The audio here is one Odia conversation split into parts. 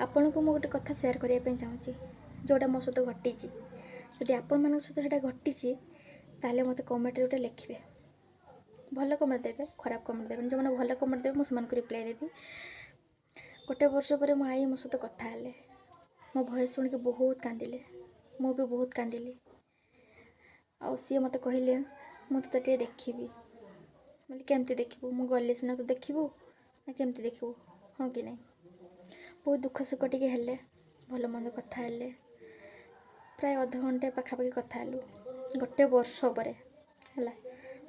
ଆପଣଙ୍କୁ ମୁଁ ଗୋଟେ କଥା ସେୟାର କରିବା ପାଇଁ ଚାହୁଁଛି, ଯେଉଁଟା ମୋ ସହିତ ଘଟିଛି। ଯଦି ଆପଣମାନଙ୍କ ସହିତ ସେଇଟା ଘଟିଛି ତାହେଲେ ମୋତେ କମେଣ୍ଟରେ ଗୋଟେ ଲେଖିବେ। ଭଲ କମେଣ୍ଟ ଦେବେ, ଖରାପ କମେଣ୍ଟ ଦେବେନି। ଯେଉଁମାନେ ଭଲ କମେଣ୍ଟ ଦେବେ ମୁଁ ସେମାନଙ୍କୁ ରିପ୍ଲାଏ ଦେବି। ଗୋଟେ ବର୍ଷ ପରେ ମୋ ଆଈ ମୋ ସହିତ କଥା ହେଲେ, ମୋ ଭଏସ୍ ଶୁଣିକି ବହୁତ କାନ୍ଦିଲେ, ମୁଁ ବି ବହୁତ କାନ୍ଦିଲି। ଆଉ ସିଏ ମୋତେ କହିଲେ ମୁଁ ତୋତେ ଟିକେ ଦେଖିବି। ବୋଲି କେମିତି ଦେଖିବୁ? ମୁଁ ଗଲେ ସିନା ତୁ ଦେଖିବୁ, ନା କେମିତି ଦେଖିବୁ? ହଁ କି ନାହିଁ? ବହୁତ ଦୁଃଖ ସୁଖ ଟିକେ ହେଲେ, ଭଲ ମନ୍ଦ କଥା ହେଲେ। ପ୍ରାୟ ଅଧଘଣ୍ଟେ ପାଖାପାଖି କଥା ହେଲୁ, ଗୋଟେ ବର୍ଷ ପରେ ହେଲା।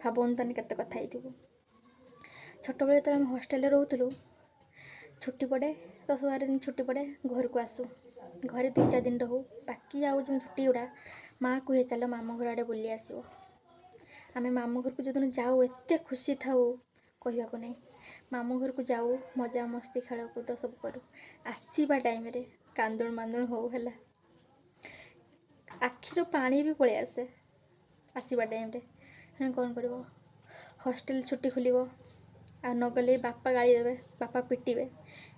ଭାବନ୍ତନି କେତେ କଥା ହେଇଥିବୁ। ଛୋଟବେଳେ ଯେତେବେଳେ ଆମେ ହଷ୍ଟେଲରେ ରହୁଥିଲୁ, ଛୁଟି ପଡ଼େ 10-12 ଦିନ ଛୁଟି ପଡ଼େ, ଘରକୁ ଆସୁ। ଘରେ 2-4 ଦିନ ରହୁ। ବାକି ଆଉ ଯେଉଁ ଛୁଟି ଗୁଡ଼ା ମାଆ କୁହେ ଚାଲ ମାମୁଁ ଘର ଆଡ଼େ ବୁଲି ଆସିବ। ଆମେ ମାମୁଁ ଘରକୁ ଯେଉଁଦିନ ଯାଉ ଏତେ ଖୁସି ଥାଉ କହିବାକୁ ନାହିଁ। ମାମୁଁ ଘରକୁ ଯାଉ, ମଜାମସ୍ତି ଖେଳକୁଦ ସବୁ କରୁ। ଆସିବା ଟାଇମ୍ରେ କାନ୍ଦୁଣ ମାନ୍ଦୁଣ ହଉ ହେଲା। ଆଖିରୁ ପାଣି ବି ପଳେଇ ଆସେ ଆସିବା ଟାଇମ୍ରେ। କ'ଣ କରିବ? ହଷ୍ଟେଲ ଛୁଟି ଖୋଲିବ, ଆଉ ନ ଗଲେ ବାପା ଗାଳି ଦେବେ, ବାପା ପିଟିବେ।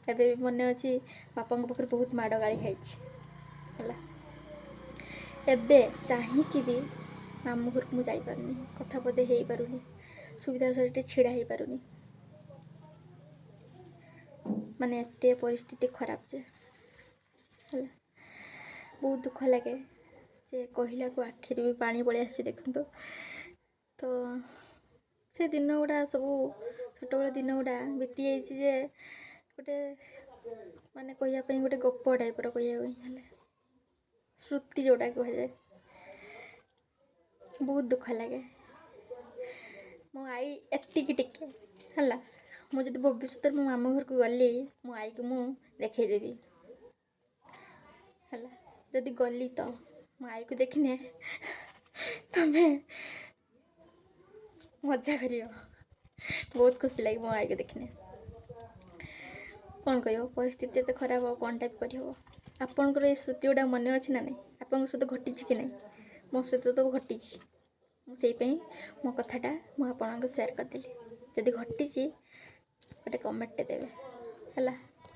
ଏବେ ବି ମନେ ଅଛି ବାପାଙ୍କ ପାଖରେ ବହୁତ ମାଡ଼ ଗାଳି ଖାଇଛି ହେଲା। ଏବେ ଚାହିଁକି ବି ମାମୁଁ ଘରକୁ ମୁଁ ଯାଇପାରୁନି, କଥା ପଦେ ହେଇପାରୁନି, ସୁବିଧା ସୁବିଧା ଛିଡ଼ା ହେଇପାରୁନି। ମାନେ ଏତେ ପରିସ୍ଥିତି ଖରାପ ଯେ ହେଲା। ବହୁତ ଦୁଃଖ ଲାଗେ ଯେ କହିଲାକୁ ଆଖିରୁ ବି ପାଣି ପଳେଇ ଆସିଛି ଦେଖନ୍ତୁ। ତ ସେ ଦିନ ଗୁଡ଼ା ସବୁ ଛୋଟବେଳ ଦିନ ଗୁଡ଼ା ବିତି ଯାଇଛି ଯେ ଗୋଟେ ମାନେ କହିବା ପାଇଁ ଗୋଟେ ଗପ ଟାଇପ୍ର କହିବା ପାଇଁ ହେଲେ, ସ୍ମୃତି ଯେଉଁଟା କୁହାଯାଏ। ବହୁତ ଦୁଃଖ ଲାଗେ। ମୋ ଆଈ ଏତିକି ଟିକେ ହେଲା। ମୁଁ ଯଦି ଭବିଷ୍ୟତରେ ମୋ ମାମୁଁ ଘରକୁ ଗଲି, ମୋ ଆଈକୁ ମୁଁ ଦେଖେଇଦେବି ହେଲା। ଯଦି ଗଲି ତ ମୋ ଆଈକୁ ଦେଖିନେ ତମେ ମଜା କରିବ। ବହୁତ ଖୁସି ଲାଗେ ମୋ ଆଈକୁ ଦେଖିନେ। କ'ଣ କରିବ? ପରିସ୍ଥିତି ଏତେ ଖରାପ, ଆଉ କ'ଣ ଟାଇପ୍ କରିହେବ? ଆପଣଙ୍କର ଏଇ ସ୍ମୃତି ଗୁଡ଼ା ମନେ ଅଛି ନା ନାହିଁ? ଆପଣଙ୍କ ସହିତ ଘଟିଛି କି ନାହିଁ? ମୋ ସହିତ ତ ଘଟିଛି। ମୁଁ ସେଇପାଇଁ ମୋ କଥାଟା ମୁଁ ଆପଣଙ୍କୁ ସେୟାର କରିଦେଲି। ଯଦି ଘଟିଛି ଗୋଟେ କମେଣ୍ଟଟେ ଦେବେ ହେଲା।